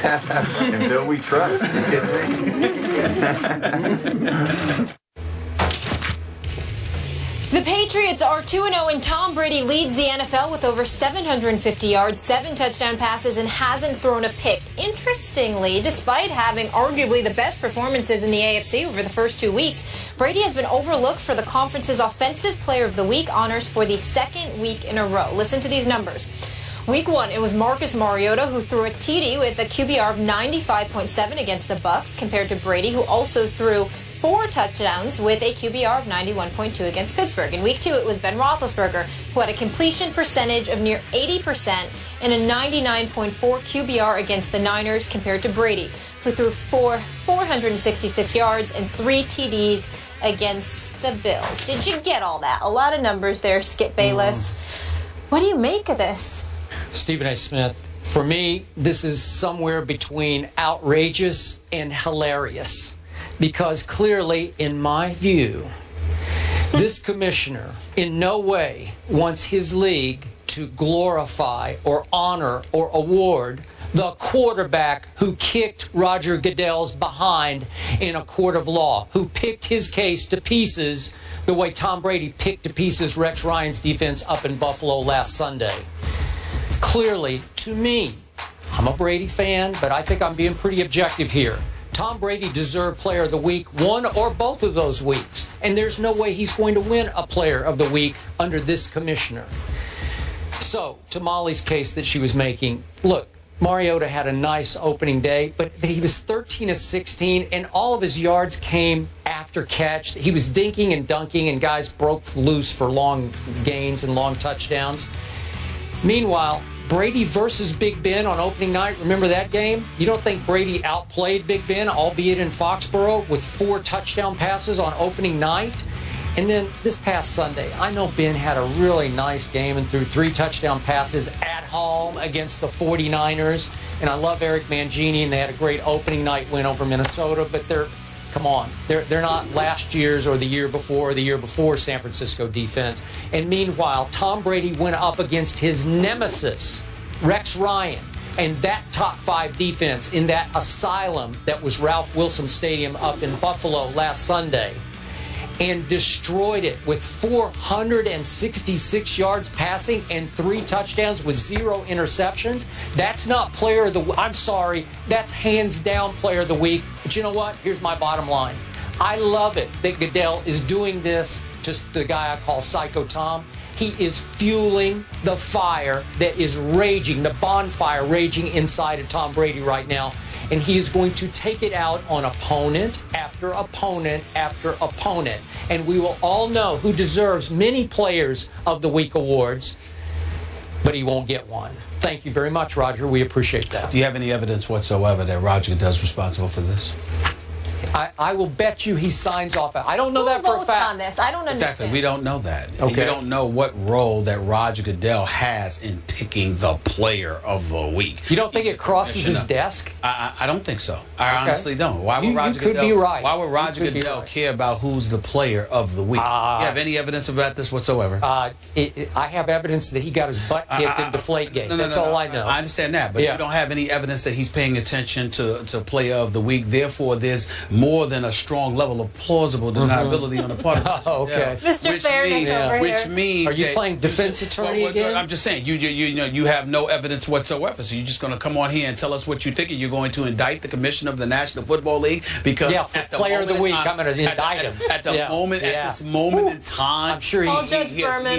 And Bill we trust. You kidding me? The Patriots are 2-0 and Tom Brady leads the NFL with over 750 yards, 7 touchdown passes, and hasn't thrown a pick. Interestingly, despite having arguably the best performances in the AFC over the first 2 weeks, Brady has been overlooked for the conference's Offensive Player of the Week honors for the second week in a row. Listen to these numbers. Week 1, it was Marcus Mariota who threw a TD with a QBR of 95.7 against the Bucs, compared to Brady, who also threw 4 touchdowns with a QBR of 91.2 against Pittsburgh. In Week 2, it was Ben Roethlisberger, who had a completion percentage of near 80% and a 99.4 QBR against the Niners, compared to Brady, who threw 466 yards and 3 TDs against the Bills. Did you get all that? A lot of numbers there, Skip Bayless. What do you make of this? Stephen A. Smith, for me, this is somewhere between outrageous and hilarious. Because clearly, in my view, this commissioner in no way wants his league to glorify or honor or award the quarterback who kicked Roger Goodell's behind in a court of law, who picked his case to pieces the way Tom Brady picked to pieces Rex Ryan's defense up in Buffalo last Sunday. Clearly, to me, I'm a Brady fan, but I think I'm being pretty objective here. Tom Brady deserved Player of the Week one or both of those weeks, and there's no way he's going to win a Player of the Week under this commissioner. So, to Molly's case that she was making, look, Mariota had a nice opening day, but he was 13 of 16, and all of his yards came after catch. He was dinking and dunking, and guys broke loose for long gains and long touchdowns. Meanwhile, Brady versus Big Ben on opening night. Remember that game? You don't think Brady outplayed Big Ben, albeit in Foxborough, with 4 touchdown passes on opening night? And then this past Sunday, I know Ben had a really nice game and threw 3 touchdown passes at home against the 49ers. And I love Eric Mangini, and they had a great opening night win over Minnesota, but come on, they're not last year's or the year before San Francisco defense. And meanwhile, Tom Brady went up against his nemesis, Rex Ryan, and that top 5 defense in that asylum that was Ralph Wilson Stadium up in Buffalo last Sunday, and destroyed it with 466 yards passing and 3 touchdowns with 0 interceptions. That's not Player of the Week. I'm sorry. That's hands down Player of the Week. But you know what? Here's my bottom line. I love it that Goodell is doing this to the guy I call Psycho Tom. He is fueling the fire that is raging, the bonfire raging inside of Tom Brady right now. And he is going to take it out on opponent after opponent after opponent. And we will all know who deserves many Players of the Week awards, but he won't get one. Thank you very much, Roger. We appreciate that. Do you have any evidence whatsoever that Roger Goodell's responsible for this? I will bet you he signs off. I don't know that for a fact. On this? I don't understand. Exactly. We don't know that. Okay. You don't know what role that Roger Goodell has in picking the Player of the Week. You don't think it crosses his desk? I don't think so. I honestly don't. Why would Roger Goodell? Be right. Why would Roger Goodell care about who's the Player of the Week? You have any evidence about this whatsoever? I have evidence that he got his butt kicked in Deflategate. That's all I know. I understand that, but you don't have any evidence that he's paying attention to Player of the Week. Therefore, there's more than a strong level of plausible deniability on the part of okay. Mr. Fairness over here. Which means are you playing defense attorney again? I'm just saying you have no evidence whatsoever. So you're just going to come on here and tell us what you think, and you're going to indict the commissioner of the National Football League because for Player of the Week, I'm going to indict him at this moment in time. I'm sure he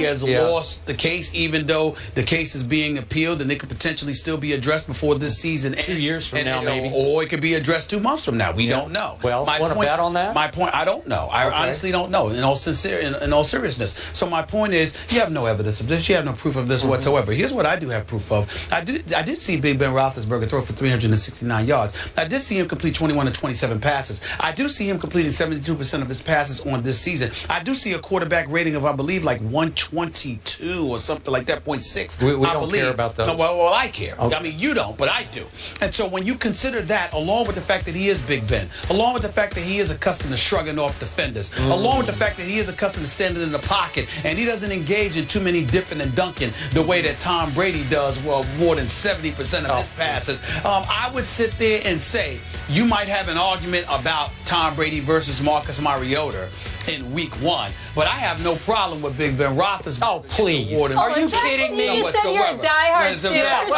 has lost the case, even though the case is being appealed, and it could potentially still be addressed before this season ends. 2 years from now, maybe, or it could be addressed 2 months from now. We don't know. Well, want to bet on that? My point, I don't know. I honestly don't know. In all seriousness. So my point is, you have no evidence of this. You have no proof of this whatsoever. Here's what I do have proof of. I did see Big Ben Roethlisberger throw for 369 yards. I did see him complete 21 of 27 passes. I do see him completing 72% of his passes on this season. I do see a quarterback rating of, I believe, like 122 or something like that, 0.6. We don't care about those. Well, I care. Okay. I mean, you don't, but I do. And so when you consider that, along with the fact that he is Big Ben, along along with the fact that he is accustomed to shrugging off defenders, along with the fact that he is accustomed to standing in the pocket, and he doesn't engage in too many dipping and dunking the way that Tom Brady does, well, more than 70% of his passes. I would sit there and say you might have an argument about Tom Brady versus Marcus Mariota in week 1, but I have no problem with Big Ben Roethlisberger. Oh, please. Are you kidding me? You said you're a diehard Steelers fan. I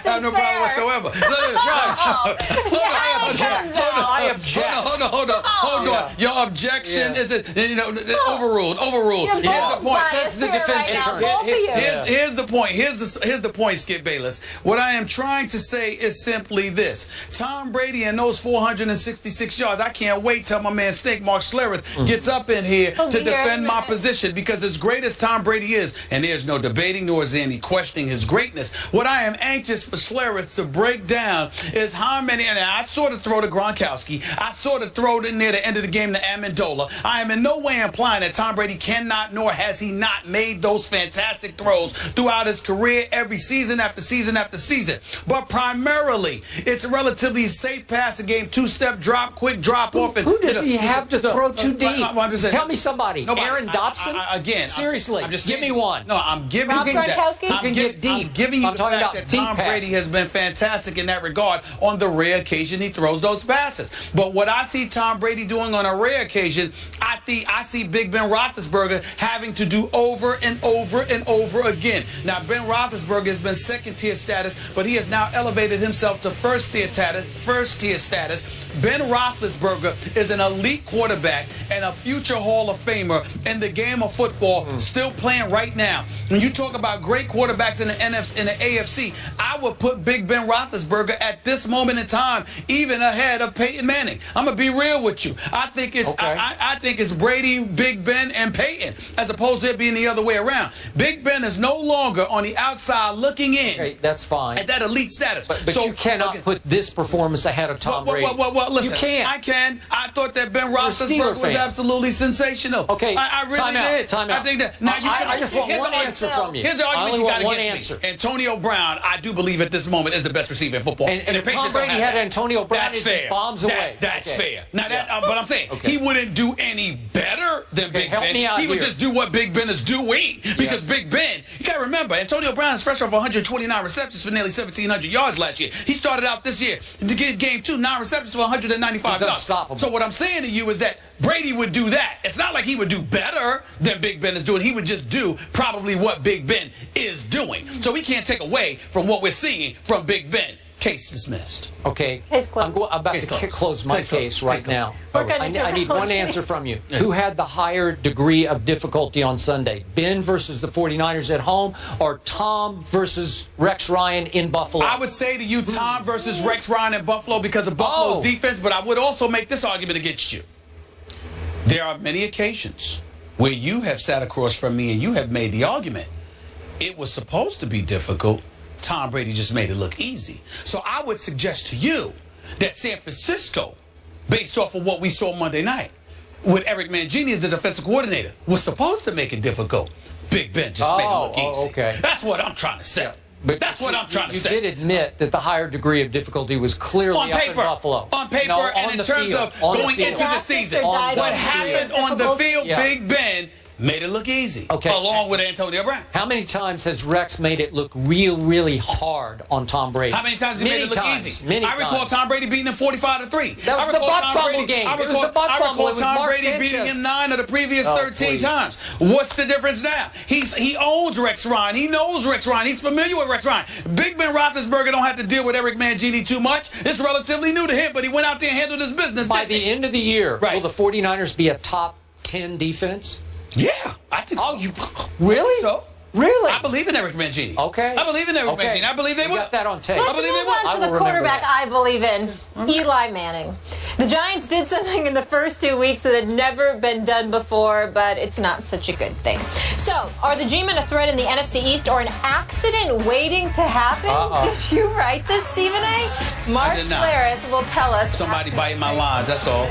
have no problem whatsoever. I object. Hold on. Your objection is overruled. Here's the point. Says the defense attorney. Here's the point. Here's the point, Skip Bayless. What I am trying to say is simply this: Tom Brady and those 466 yards. I can't wait till my man Mark Schlereth gets up in here to defend my position, because as great as Tom Brady is, and there's no debating nor is any questioning his greatness, what I am anxious for Schlereth to break down is how many, and I sort of throw to Gronkowski, I sort of throw it in there at the end of the game to Amendola. I am in no way implying that Tom Brady cannot, nor has he not made those fantastic throws throughout his career, every season after season after season. But primarily, it's a relatively safe passing game, two-step drop, quick drop off. And who does he have to throw too deep? Tell me somebody. Nobody. Aaron Dobson? Again. Seriously. I'm just give saying, me one. No, I'm giving you that. I'm giving you the fact that Tom Brady has been fantastic in that regard on the rare occasion he throws those passes. But what I see Tom Brady doing on a rare occasion, I see Big Ben Roethlisberger having to do over and over and over again. Now, Ben Roethlisberger has been second-tier status, but he has now elevated himself to first-tier status. Ben Roethlisberger is an elite quarterback and a future Hall of Famer in the game of football, still playing right now. When you talk about great quarterbacks in the AFC, I would put Big Ben Roethlisberger at this moment in time even ahead of Peyton Manning. I'm gonna be real with you. I think it's I think it's Brady, Big Ben, and Peyton, as opposed to it being the other way around. Big Ben is no longer on the outside looking in. Okay, that's fine. At that elite status. But so, you cannot put this performance ahead of Tom Brady. Well, listen, you can't. I can. I thought that Ben Roethlisberger was absolutely sensational. Okay, I really did. Time out. I think that. Now I just want one answer from you. Here's the argument you got against me. Antonio Brown, I do believe at this moment is the best receiver in football. And if Tom Brady had Antonio Brown, that's fair. Bombs away. That's fair. Now but I'm saying he wouldn't do any better than Big Ben. He would just do what Big Ben is doing, because Big Ben. You got to remember, Antonio Brown is fresh off 129 receptions for nearly 1,700 yards last year. He started out this year to get game 2, 9 receptions for 195 yards. So what I'm saying to you is that Brady would do that. It's not like he would do better than Big Ben is doing. He would just do probably what Big Ben is doing. So we can't take away from what we're seeing from Big Ben. Case dismissed. Okay. I'm about to close my case right now. I need one answer from you. Who had the higher degree of difficulty on Sunday? Ben versus the 49ers at home, or Tom versus Rex Ryan in Buffalo? I would say to you, Tom versus Rex Ryan in Buffalo, because of Buffalo's defense, but I would also make this argument against you. There are many occasions where you have sat across from me and you have made the argument. It was supposed to be difficult. Tom Brady just made it look easy. So I would suggest to you that San Francisco, based off of what we saw Monday night, with Eric Mangini as the defensive coordinator, was supposed to make it difficult. Big Ben just made it look easy. Okay. That's what I'm trying to say. Yeah. But that's what I'm trying to say. You did admit that the higher degree of difficulty was clearly up in Buffalo. On paper, and in terms of going into the season. What happened on the field, Big Ben made it look easy, along with Antonio Brown. How many times has Rex made it look really hard on Tom Brady? How many times has he made it look easy? I recall Tom Brady beating him 45-3. That was the butt fumble game. I recall Tom Brady beating him 9 of the previous 13 times. What's the difference now? He owns Rex Ryan. He knows Rex Ryan. He's familiar with Rex Ryan. Big Ben Roethlisberger don't have to deal with Eric Mangini too much. It's relatively new to him, but he went out there and handled his business. By the end of the year, will the 49ers be a top 10 defense? Yeah, I think so. Oh, you really? I think so. Really? I believe in Eric Mangini. Okay. I believe in Eric Mangini. I believe they will. Got that on tape. Let's move on to the quarterback I believe in, Eli Manning. The Giants did something in the first 2 weeks that had never been done before, but it's not such a good thing. So, are the G-Men a threat in the NFC East or an accident waiting to happen? Did you write this, Stephen A? Mark Schlereth will tell us. Somebody biting my lines, that's all.